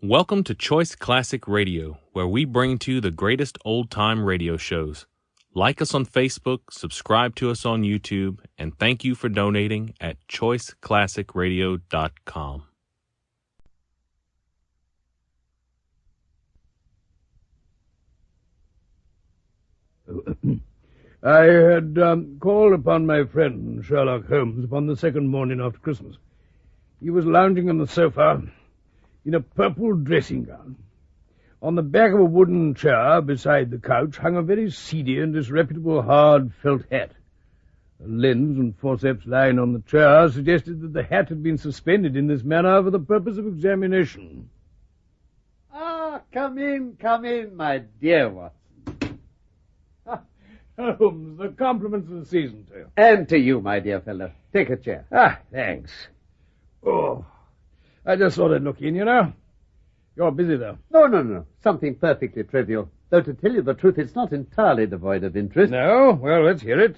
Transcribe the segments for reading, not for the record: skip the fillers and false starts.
Welcome to Choice Classic Radio, where we bring to you the greatest old-time radio shows. Like us on Facebook, subscribe to us on YouTube, and thank you for donating at choiceclassicradio.com. I had called upon my friend Sherlock Holmes upon the second morning after Christmas. He was lounging on the sofa in a purple dressing gown. On the back of a wooden chair beside the couch hung a very seedy and disreputable hard felt hat. A lens and forceps lying on the chair suggested that the hat had been suspended in this manner for the purpose of examination. Ah, come in, my dear Watson. Holmes, the compliments of the season to you. And to you, my dear fellow. Take a chair. Thanks. Oh, I just thought I'd look in, you know. You're busy, though. No. Something perfectly trivial. Though, to tell you the truth, it's not entirely devoid of interest. No? Well, let's hear it.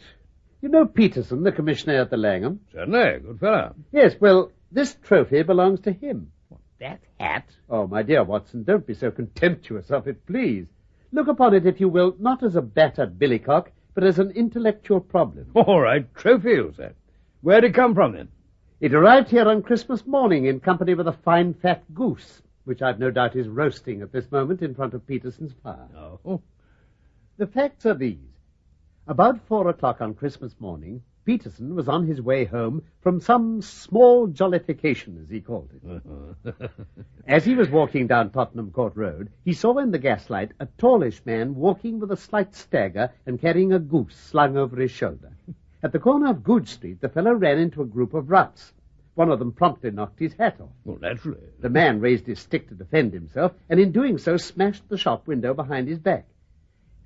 You know Peterson, the commissioner at the Langham? Certainly. Good fellow. Yes, well, this trophy belongs to him. What, that hat? Oh, my dear Watson, don't be so contemptuous of it, please. Look upon it, if you will, not as a battered billycock, but as an intellectual problem. All right, trophy, you say. Where'd it come from, then? It arrived here on Christmas morning in company with a fine fat goose, which I've no doubt is roasting at this moment in front of Peterson's fire. Oh. The facts are these. About 4 o'clock on Christmas morning, Peterson was on his way home from some small jollification, as he called it. As he was walking down Tottenham Court Road, he saw in the gaslight a tallish man walking with a slight stagger and carrying a goose slung over his shoulder. At the corner of Goodge Street, the fellow ran into a group of roughs. One of them promptly knocked his hat off. Well, naturally. The man raised his stick to defend himself, and in doing so smashed the shop window behind his back.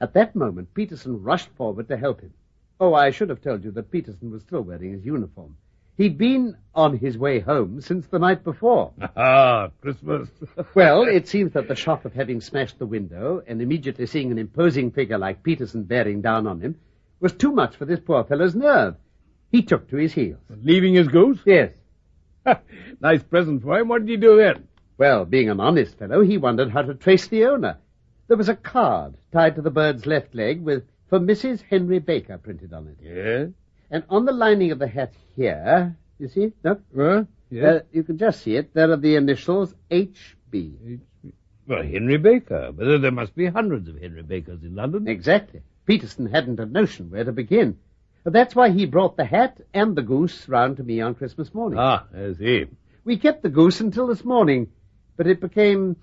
At that moment, Peterson rushed forward to help him. Oh, I should have told you that Peterson was still wearing his uniform. He'd been on his way home since the night before. Christmas. Well, it seems that the shock of having smashed the window and immediately seeing an imposing figure like Peterson bearing down on him was too much for this poor fellow's nerve. He took to his heels. Leaving his goose? Yes. Nice present for him. What did he do then? Well, being an honest fellow, he wondered how to trace the owner. There was a card tied to the bird's left leg with "For Mrs. Henry Baker" printed on it. Yes? And on the lining of the hat here, you see? No? Yes. You can just see it. There are the initials H.B. Well, Henry Baker. But there must be hundreds of Henry Bakers in London. Exactly. Peterson hadn't a notion where to begin. That's why he brought the hat and the goose round to me on Christmas morning. I see. We kept the goose until this morning, but it became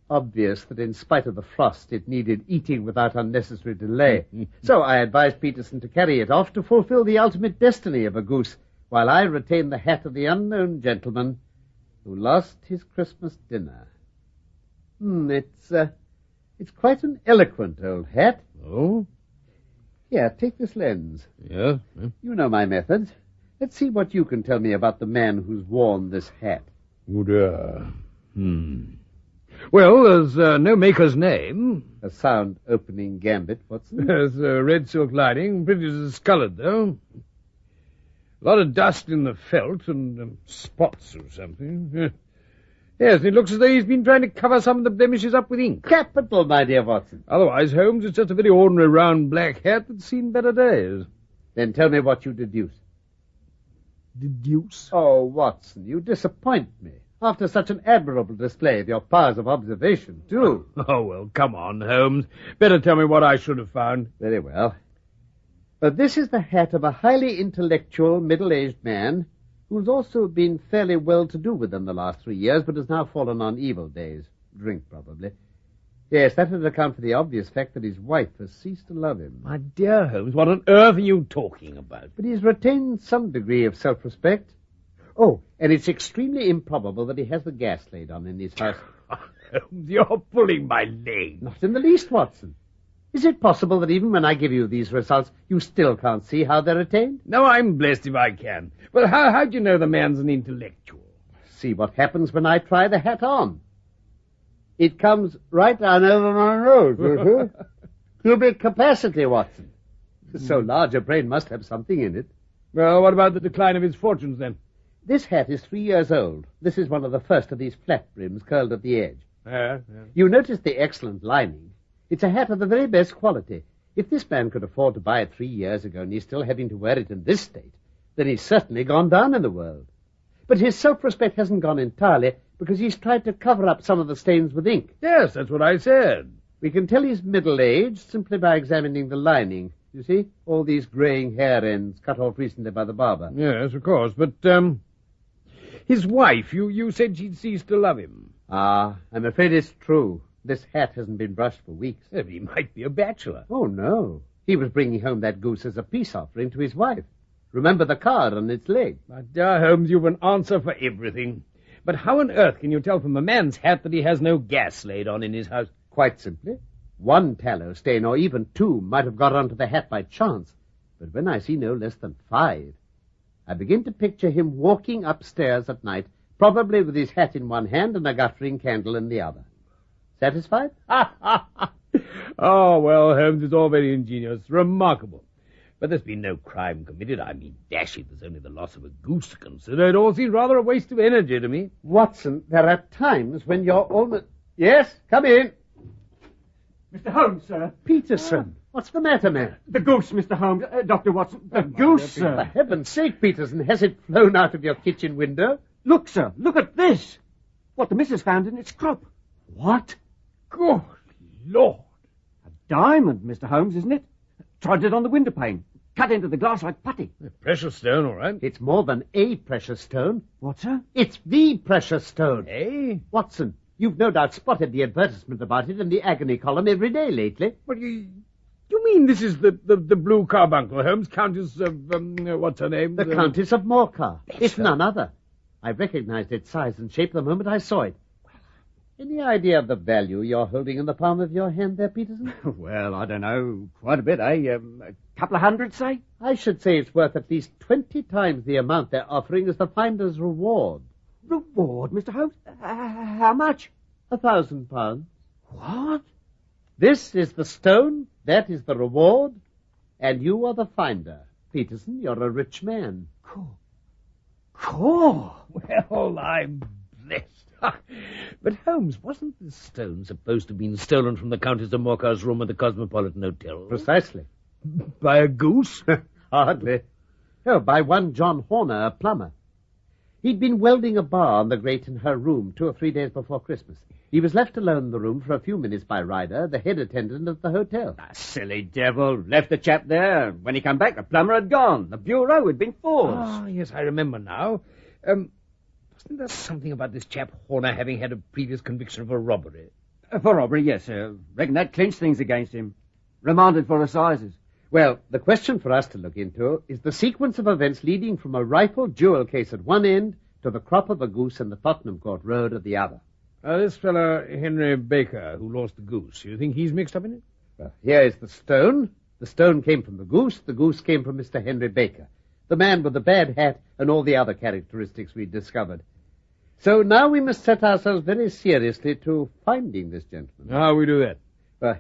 obvious that in spite of the frost it needed eating without unnecessary delay. So I advised Peterson to carry it off to fulfill the ultimate destiny of a goose, while I retained the hat of the unknown gentleman who lost his Christmas dinner. It's quite an eloquent old hat. Oh? Here, take this lens. Yes? You know my methods. Let's see what you can tell me about the man who's worn this hat. Good, Well, there's no maker's name. A sound opening gambit, Watson. There's a red silk lining, pretty discolored, though. A lot of dust in the felt and spots or something. Yes, it looks as though he's been trying to cover some of the blemishes up with ink. Capital, my dear Watson. Otherwise, Holmes, it's just a very ordinary round black hat that's seen better days. Then tell me what you deduce. Deduce? Oh, Watson, you disappoint me. After such an admirable display of your powers of observation, too. Oh, well, come on, Holmes. Better tell me what I should have found. Very well. This is the hat of a highly intellectual, middle-aged man who's also been fairly well-to-do within the last 3 years, but has now fallen on evil days. Drink, probably. Yes, that would account for the obvious fact that his wife has ceased to love him. My dear Holmes, what on earth are you talking about? But he's retained some degree of self-respect. Oh, and it's extremely improbable that he has the gas laid on in his house. Holmes, you're pulling my leg. Not in the least, Watson. Is it possible that even when I give you these results, you still can't see how they're attained? No, I'm blessed if I can. Well, how do you know the man's an intellectual? See what happens when I try the hat on. It comes right down over my nose. Cubic capacity, Watson. So large a brain must have something in it. Well, what about the decline of his fortunes, then? This hat is 3 years old. This is one of the first of these flat brims curled at the edge. Yeah. You notice the excellent lining. It's a hat of the very best quality. If this man could afford to buy it 3 years ago and he's still having to wear it in this state, then he's certainly gone down in the world. But his self-respect hasn't gone entirely because he's tried to cover up some of the stains with ink. Yes, that's what I said. We can tell he's middle-aged simply by examining the lining. You see? All these greying hair ends cut off recently by the barber. Yes, of course, but, his wife, you said she'd ceased to love him. Ah, I'm afraid it's true. This hat hasn't been brushed for weeks. Well, he might be a bachelor. Oh, no. He was bringing home that goose as a peace offering to his wife. Remember the card on its leg? My dear Holmes, you've an answer for everything. But how on earth can you tell from a man's hat that he has no gas laid on in his house? Quite simply. One tallow stain, or even two, might have got onto the hat by chance. But when I see no less than 5, I begin to picture him walking upstairs at night, probably with his hat in one hand and a guttering candle in the other. Satisfied? Oh, well, Holmes, it's all very ingenious. Remarkable. But there's been no crime committed. I mean, dash it, there's only the loss of a goose to consider. It all seems rather a waste of energy to me. Watson, there are times when you're almost... Yes, come in. Mr. Holmes, sir. Peterson, what's the matter, man? The goose, Mr. Holmes. Dr. Watson, the goose, For sir. heaven's sake, Peterson, has it flown out of your kitchen window? Look, sir, look at this. What the missus found in its crop. What? Good Lord. A diamond, Mr. Holmes, isn't it? Tried it on the window pane. Cut into the glass like putty. A precious stone, all right. It's more than a precious stone. What, sir? It's the precious stone. Eh? Watson, you've no doubt spotted the advertisement about it in the agony column every day lately. What do you mean this is the blue carbuncle, Holmes? Countess of, what's her name? The Countess of Morcar. It's none other. I recognized its size and shape the moment I saw it. Any idea of the value you're holding in the palm of your hand there, Peterson? Well, I don't know. Quite a bit, eh? A couple of hundred, say? I should say it's worth at least 20 times the amount they're offering as the finder's reward. Reward, Mr. Holmes? How much? £1,000. What? This is the stone, that is the reward, and you are the finder. Peterson, you're a rich man. Cool. Well, I'm blessed. But, Holmes, wasn't this stone supposed to have been stolen from the Countess of Morcar's room at the Cosmopolitan Hotel? Precisely. By a goose? Hardly. Oh, by one John Horner, a plumber. He'd been welding a bar on the grate in her room 2 or 3 days before Christmas. He was left alone in the room for a few minutes by Ryder, the head attendant at the hotel. Silly devil. Left the chap there. When he come back, the plumber had gone. The bureau had been forged. Oh, yes, I remember now. Wasn't there something about this chap Horner having had a previous conviction for robbery? For robbery, yes, sir. Reckon that clinched things against him. Remanded for assizes. Well, the question for us to look into is the sequence of events leading from a rifle jewel case at one end to the crop of a goose in the Tottenham Court Road at the other. This fellow, Henry Baker, who lost the goose, you think he's mixed up in it? Well, here is the stone. The stone came from the goose came from Mr. Henry Baker, the man with the bad hat and all the other characteristics we discovered. So now we must set ourselves very seriously to finding this gentleman. How we do that?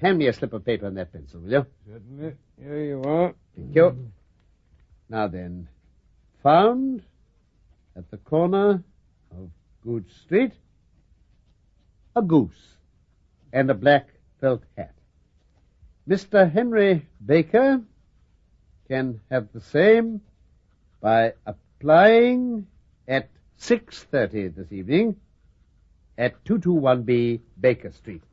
Hand me a slip of paper and that pencil, will you? Certainly. Here you are. Thank you. Now then, found at the corner of Good Street a goose and a black felt hat. Mr. Henry Baker can have the same by applying at 6:30 this evening at 221B Baker Street.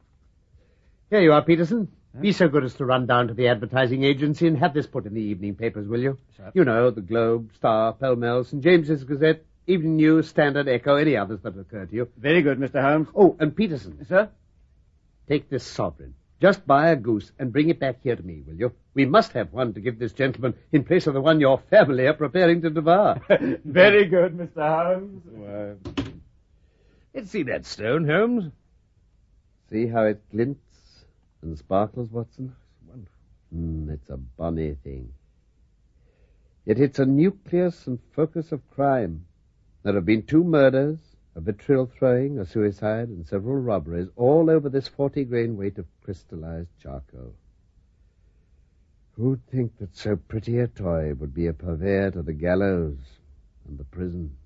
Here you are, Peterson. Be so good as to run down to the advertising agency and have this put in the evening papers, will you? Sure. You know, the Globe, Star, Pall Mall, St. James's Gazette, Evening News, Standard, Echo, any others that occur to you. Very good, Mr. Holmes. Oh, and Peterson, Sir? take this sovereign. Just buy a goose and bring it back here to me, will you? We must have one to give this gentleman in place of the one your family are preparing to devour. Very good, Mr. Holmes. Let's see that stone, Holmes. See how it glints and sparkles, Watson? It's a bonny thing. Yet it's a nucleus and focus of crime. There have been 2 murders, a vitriol throwing, a suicide, and several robberies, all over this 40-grain weight of crystallized charcoal. Who'd think that so pretty a toy would be a purveyor to the gallows and the prison?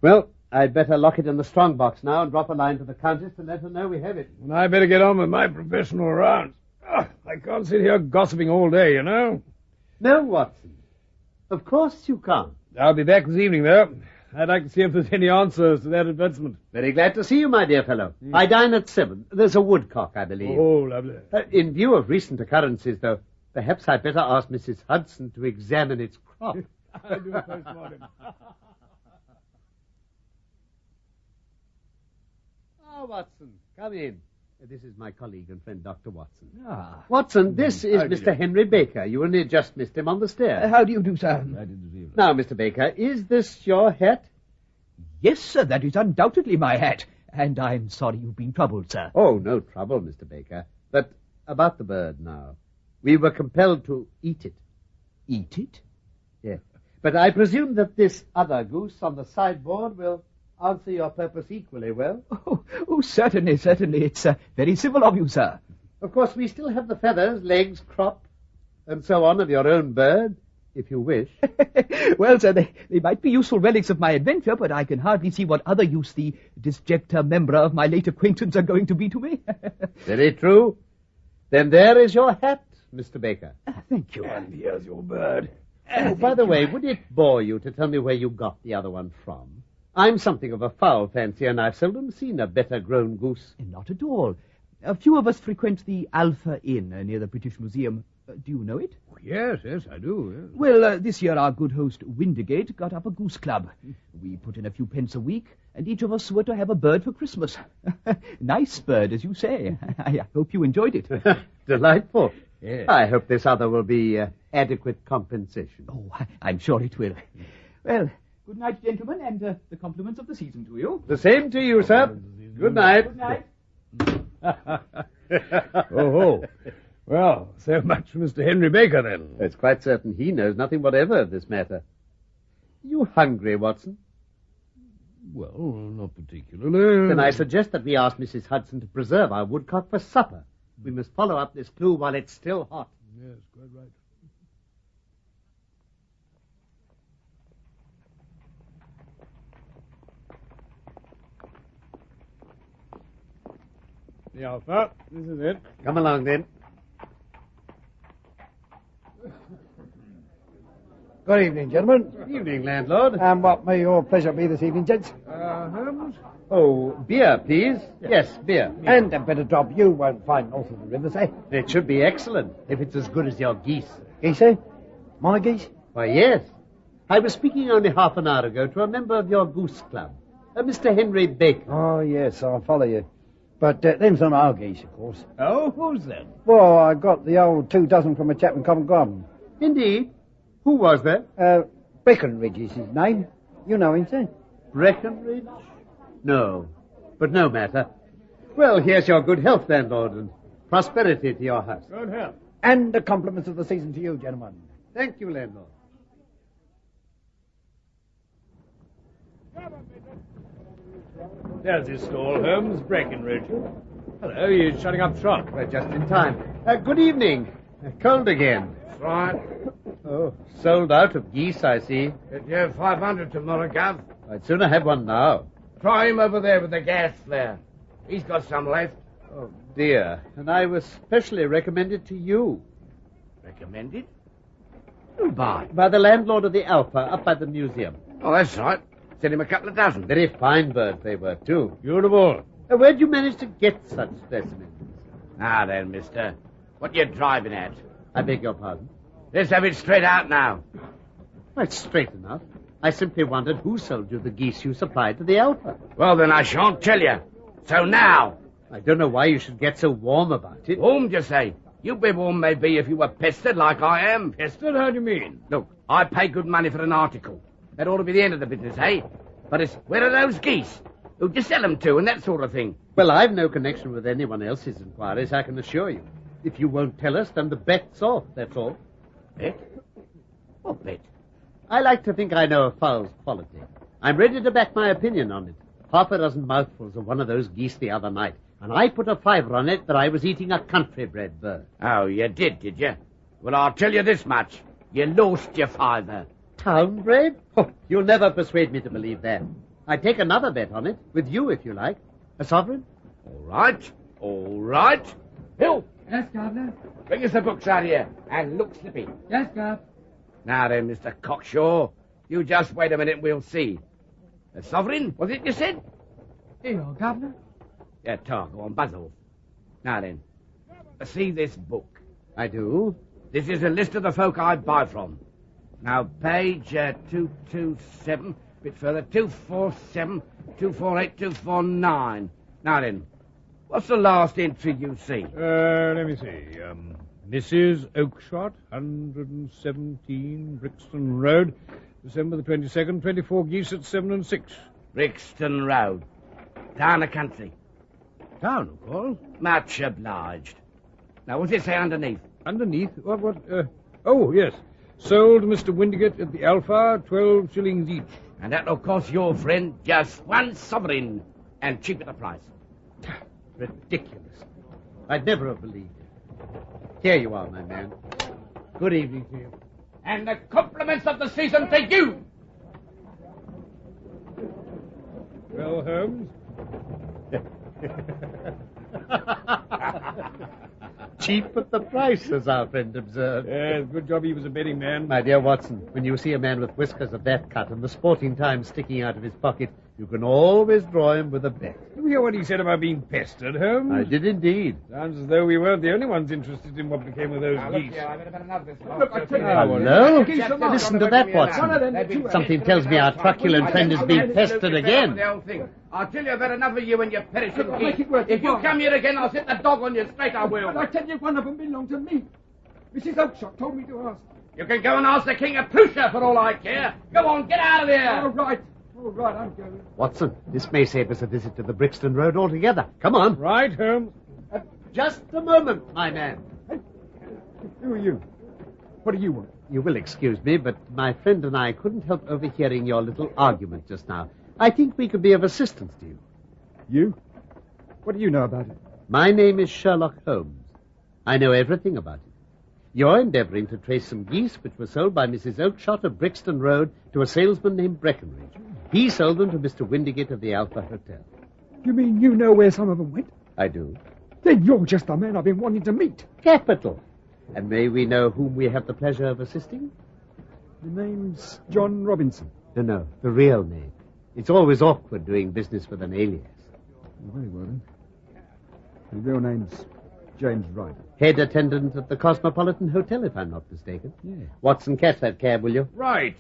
Well, I'd better lock it in the strong box now and drop a line to the Countess to let her know we have it. And I better get on with my professional rounds. I can't sit here gossiping all day, you know. No, Watson. Of course you can't. I'll be back this evening, though. I'd like to see if there's any answers to that advertisement. Very glad to see you, my dear fellow. I dine at 7. There's a woodcock, I believe. Oh, lovely. In view of recent occurrences, though, perhaps I'd better ask Mrs. Hudson to examine its crop. I'll do it post-mortem. Watson, come in. This is my colleague and friend, Dr. Watson. Ah. Watson, this is How do you Mr. do? Henry Baker. You only just missed him on the stairs. How do you do, sir? Now, Mr. Baker, is this your hat? Yes, sir, that is undoubtedly my hat. And I'm sorry you've been troubled, sir. Oh, no trouble, Mr. Baker. But about the bird now. We were compelled to eat it. Eat it? Yes. But I presume that this other goose on the sideboard will answer your purpose equally well. Oh, certainly, certainly. It's very civil of you, sir. Of course, we still have the feathers, legs, crop, and so on of your own bird, if you wish. Well, sir, they might be useful relics of my adventure, but I can hardly see what other use the disjecta membra of my late acquaintance are going to be to me. Very true. Then there is your hat, Mr. Baker. Thank you. And here's your bird. Oh, by the way, would it bore you to tell me where you got the other one from? I'm something of a fowl fancier, and I've seldom seen a better-grown goose. Not at all. A few of us frequent the Alpha Inn near the British Museum. Do you know it? Yes, I do. Yes. Well, this year our good host Windigate got up a goose club. We put in a few pence a week, and each of us were to have a bird for Christmas. Nice bird, as you say. I hope you enjoyed it. Delightful. Yes. I hope this other will be adequate compensation. Oh, I'm sure it will. Well, good night, gentlemen, and the compliments of the season to you. The same to you, sir. Good night. Good night. Oh. Well, so much for Mr. Henry Baker, then. It's quite certain he knows nothing whatever of this matter. You hungry, Watson? Well, not particularly. Then I suggest that we ask Mrs. Hudson to preserve our woodcock for supper. We must follow up this clue while it's still hot. Yes, quite right. The Alpha. This is it. Come along, then. Good evening, gentlemen. Evening, landlord. And what may your pleasure be this evening, gents? Holmes? Oh, beer, please. Yes, beer. And a bit of job you won't find north of the rivers, eh? It should be excellent, if it's as good as your geese. Geese, eh? My geese? Why, yes. I was speaking only half an hour ago to a member of your goose club, Mr. Henry Baker. Oh, yes, I follow you. But them's not our geese, of course. Oh, who's that? Well, I got the old 2 dozen from a chap in Covent Garden. Indeed. Who was that? Breckenridge is his name. You know him, sir? Breckenridge? No. But no matter. Well, here's your good health, landlord, and prosperity to your house. Good help. And the compliments of the season to you, gentlemen. Thank you, landlord. There's his stall, Holmes, Breckenridge. Hello, you're shutting up shop. We're just in time. Good evening. Cold again. That's right. Oh, sold out of geese, I see. Get you 500 tomorrow, Gav. I'd sooner have one now. Try him over there with the gas flare. He's got some left. Oh, dear. And I was specially recommended to you. Recommended? Who by? By the landlord of the Alpha up by the museum. Oh, that's right. Sent him a couple of dozen. Very fine birds they were, too. Beautiful. Where'd you manage to get such specimens? Now then, mister. What you driving at? I beg your pardon. Let's have it straight out now. That's straight enough. I simply wondered who sold you the geese you supplied to the Alpha. Well, then I shan't tell you. So now. I don't know why you should get so warm about it. Warm, you say? You'd be warm, maybe, if you were pestered like I am. Pestered? How do you mean? Look, I pay good money for an article. That ought to be the end of the business, eh? But it's, where are those geese? Who'd you sell them to and that sort of thing? Well, I've no connection with anyone else's inquiries, I can assure you. If you won't tell us, then the bet's off, that's all. Bet? What bet? I like to think I know a fowl's quality. I'm ready to back my opinion on it. Half a dozen mouthfuls of one of those geese the other night, and I put a fiver on it that I was eating a country-bred bird. Oh, you did you? Well, I'll tell you this much. You lost your fiver. Town-bred? Oh, you'll never persuade me to believe that. I'd take another bet on it, with you if you like. A sovereign? All right, all right. Bill, Yes, Governor. bring us the books out here, and look slippy. Yes, Gov. Now then, Mr. Cockshaw, you just wait a minute and we'll see. A sovereign, was it you said? Here you are, Governor. Yeah, Tar, go on, buzz off. Now then, see this book. I do. This is a list of the folk I buy from. Now, page 227, bit further, 247, 248, 249. Now then, what's the last entry you see? Let me see. Mrs. Oakshott, 117 Brixton Road, December the 22nd, 24 geese at 7 and 6. Brixton Road. Down the country. Town, of course. Much obliged. Now, what's it say underneath? Underneath, oh, yes. Sold Mr. Windigate at the Alpha, 12 shillings each. And that'll cost your friend just 1 sovereign, and cheap at the price. Ridiculous. I'd never have believed it. Here you are, my man. Good evening to you. And the compliments of the season to you! Well, Holmes? Cheap at the price, as our friend observed. Yes, good job he was a betting man. My dear Watson, when you see a man with whiskers of that cut and the Sporting Times sticking out of his pocket, you can always draw him with a bet. Did you hear what he said about being pestered, Holmes? I did indeed. Sounds as though we weren't the only ones interested in what became of those geese. Hello? Listen to that, Watson. Something tells me our truculent friend is being pestered again. I'll tell you about enough of you and your perishing geese. If you come here again, I'll set the dog on you straight, I will. But I tell you, one of them belonged to me. Mrs. Oakshott told me to ask. You can go and ask the King of Prussia for all I care. Go on, get out of here. All right, I'm going. Watson, this may save us a visit to the Brixton Road altogether. Come on. Right, Holmes? Just a moment, my man. Who are you? What do you want? You will excuse me, but my friend and I couldn't help overhearing your little argument just now. I think we could be of assistance to you. You? What do you know about it? My name is Sherlock Holmes. I know everything about it. You're endeavouring to trace some geese which were sold by Mrs. Oakshott of Brixton Road to a salesman named Breckenridge. He sold them to Mr. Windigate of the Alpha Hotel. You mean you know where some of them went? I do. Then you're just the man I've been wanting to meet. Capital. And may we know whom we have the pleasure of assisting? The name's John Robinson. No, the real name. It's always awkward doing business with an alias. Very well, then. The real name's James Ryder. Head attendant at the Cosmopolitan Hotel, if I'm not mistaken. Yeah. Watson, catch that cab, will you? Right.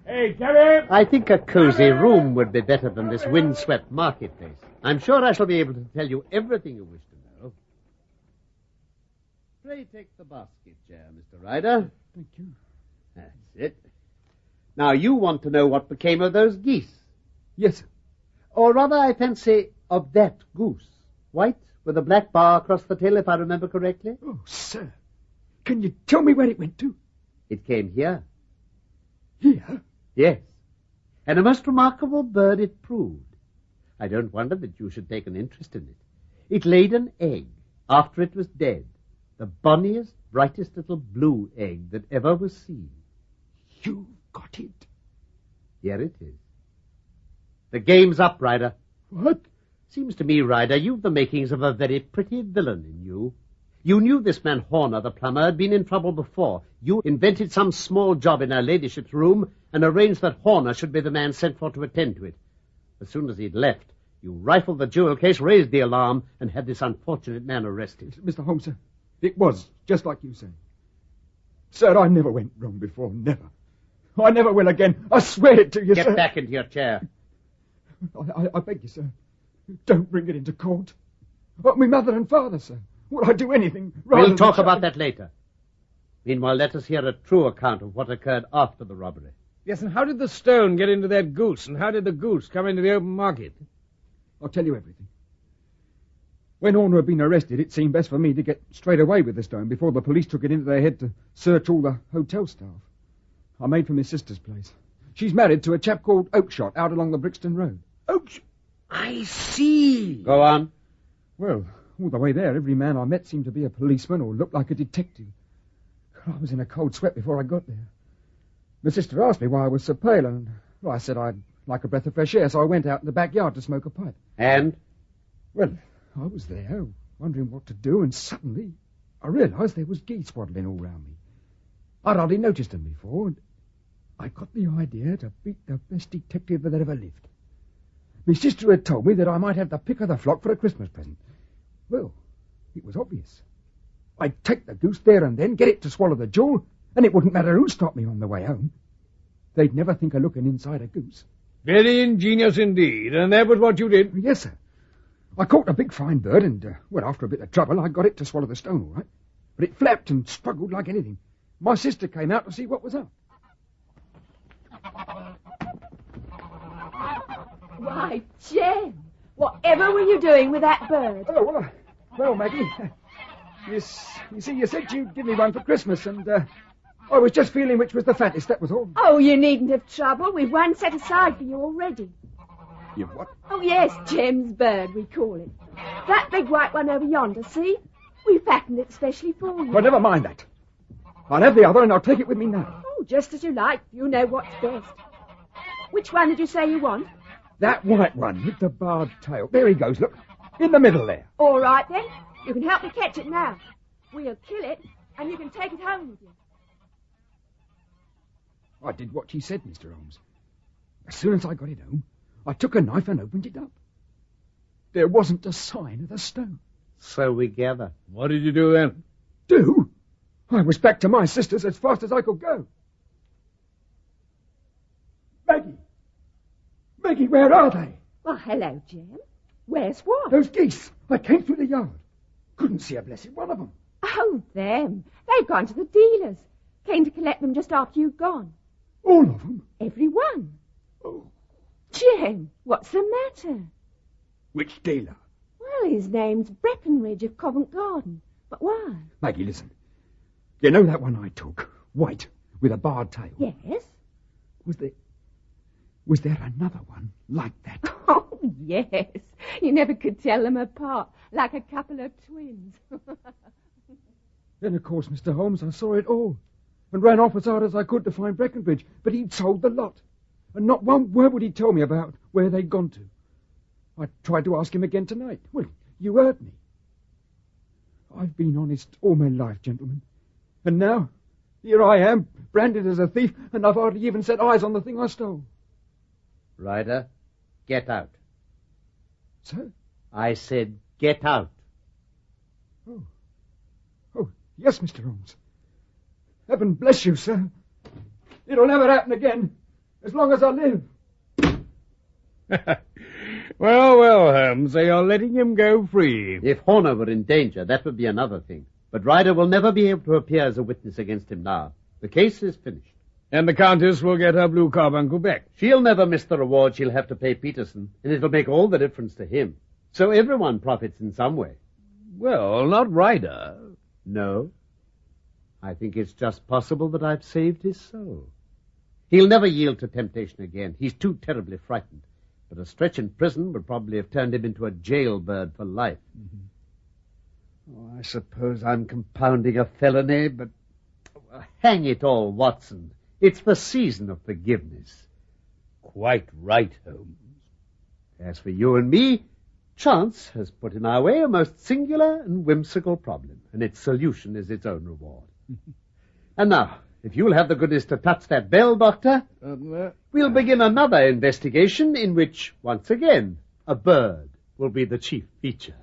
Hey, Gary! I think a cozy room would be better than this windswept marketplace. I'm sure I shall be able to tell you everything you wish to know. Pray take the basket chair, Mr. Ryder. Thank you. That's it. Now, you want to know what became of those geese. Yes. Or rather, I fancy, of that goose. White, with a black bar across the tail, if I remember correctly. Oh, sir. Can you tell me where it went to? It came here. Here? Yes. And a most remarkable bird it proved. I don't wonder that you should take an interest in it. It laid an egg after it was dead. The bonniest, brightest little blue egg that ever was seen. You got it. Here it is. The game's up, Ryder. What? Seems to me, Ryder, you've the makings of a very pretty villain in you. You knew this man Horner, the plumber, had been in trouble before. You invented some small job in her ladyship's room and arranged that Horner should be the man sent for to attend to it. As soon as he'd left, you rifled the jewel case, raised the alarm, and had this unfortunate man arrested. Mr. Holmes, sir, it was just like you say. Sir, I never went wrong before, never. I never will again. I swear it to you, sir. Get back into your chair. I beg you, sir. Don't bring it into court. My mother and father, sir. Would I do anything rather We'll talk than about that later. Meanwhile, let us hear a true account of what occurred after the robbery. Yes, and how did the stone get into that goose? And how did the goose come into the open market? I'll tell you everything. When Horner had been arrested, it seemed best for me to get straight away with the stone before the police took it into their head to search all the hotel staff. I made for my sister's place. She's married to a chap called Oakshott out along the Brixton Road. Oakshott? I see. Go on. Well, all the way there, every man I met seemed to be a policeman or looked like a detective. I was in a cold sweat before I got there. My sister asked me why I was so pale, and I said I'd like a breath of fresh air, so I went out in the backyard to smoke a pipe. And? Well, I was there, wondering what to do, and suddenly I realised there was geese waddling all round me. I'd hardly noticed them before, and I got the idea to beat the best detective that ever lived. My sister had told me that I might have the pick of the flock for a Christmas present. Well, it was obvious. I'd take the goose there and then, get it to swallow the jewel, and it wouldn't matter who stopped me on the way home. They'd never think of looking inside a goose. Very ingenious indeed, and that was what you did? Yes, sir. I caught a big fine bird, and, after a bit of trouble, I got it to swallow the stone all right. But it flapped and struggled like anything. My sister came out to see what was up. Why, Jem, whatever were you doing with that bird? Oh, well, Maggie, you see, you said you'd give me one for Christmas, and I was just feeling which was the fattest, that was all. Oh, you needn't have trouble. We've one set aside for you already. You've what? Oh, yes, Jem's bird, we call it. That big white one over yonder, see? We fattened it specially for you. Well, never mind that. I'll have the other, and I'll take it with me now. Oh, just as you like. You know what's best. Which one did you say you want? That white one with the barred tail. There he goes, look. In the middle there. All right, then. You can help me catch it now. We'll kill it, and you can take it home with you. I did what she said, Mr. Holmes. As soon as I got it home, I took a knife and opened it up. There wasn't a sign of the stone. So we gather. What did you do then? Do? I was back to my sister's as fast as I could go. Maggie, where are they? Well, hello, Jem. Where's what? Those geese. I came through the yard. Couldn't see a blessed one of them. Oh, them. They've gone to the dealers. Came to collect them just after you'd gone. All of them? Every one. Oh. Jem, what's the matter? Which dealer? Well, his name's Breckenridge of Covent Garden. But why? Maggie, listen. You know that one I took? White, with a barred tail? Yes. Was there another one like that? Oh, yes. You never could tell them apart, like a couple of twins. Then, of course, Mr. Holmes, I saw it all, and ran off as hard as I could to find Breckenridge, but he'd sold the lot, and not one word would he tell me about where they'd gone to. I tried to ask him again tonight. Well, you heard me. I've been honest all my life, gentlemen, and now here I am, branded as a thief, and I've hardly even set eyes on the thing I stole. Ryder, get out. Sir? I said get out. Oh, yes, Mr. Holmes. Heaven bless you, sir. It'll never happen again, as long as I live. Well, Holmes, they are letting him go free. If Horner were in danger, that would be another thing. But Ryder will never be able to appear as a witness against him now. The case is finished. And the Countess will get her blue carbuncle back. She'll never miss the reward she'll have to pay Peterson, and it'll make all the difference to him. So everyone profits in some way. Well, not Ryder. No. I think it's just possible that I've saved his soul. He'll never yield to temptation again. He's too terribly frightened. But a stretch in prison would probably have turned him into a jailbird for life. Mm-hmm. Oh, I suppose I'm compounding a felony, but hang it all, Watson. It's the season of forgiveness. Quite right, Holmes. As for you and me, chance has put in our way a most singular and whimsical problem, and its solution is its own reward. And now, if you'll have the goodness to touch that bell, Doctor, we'll begin another investigation in which, once again, a bird will be the chief feature.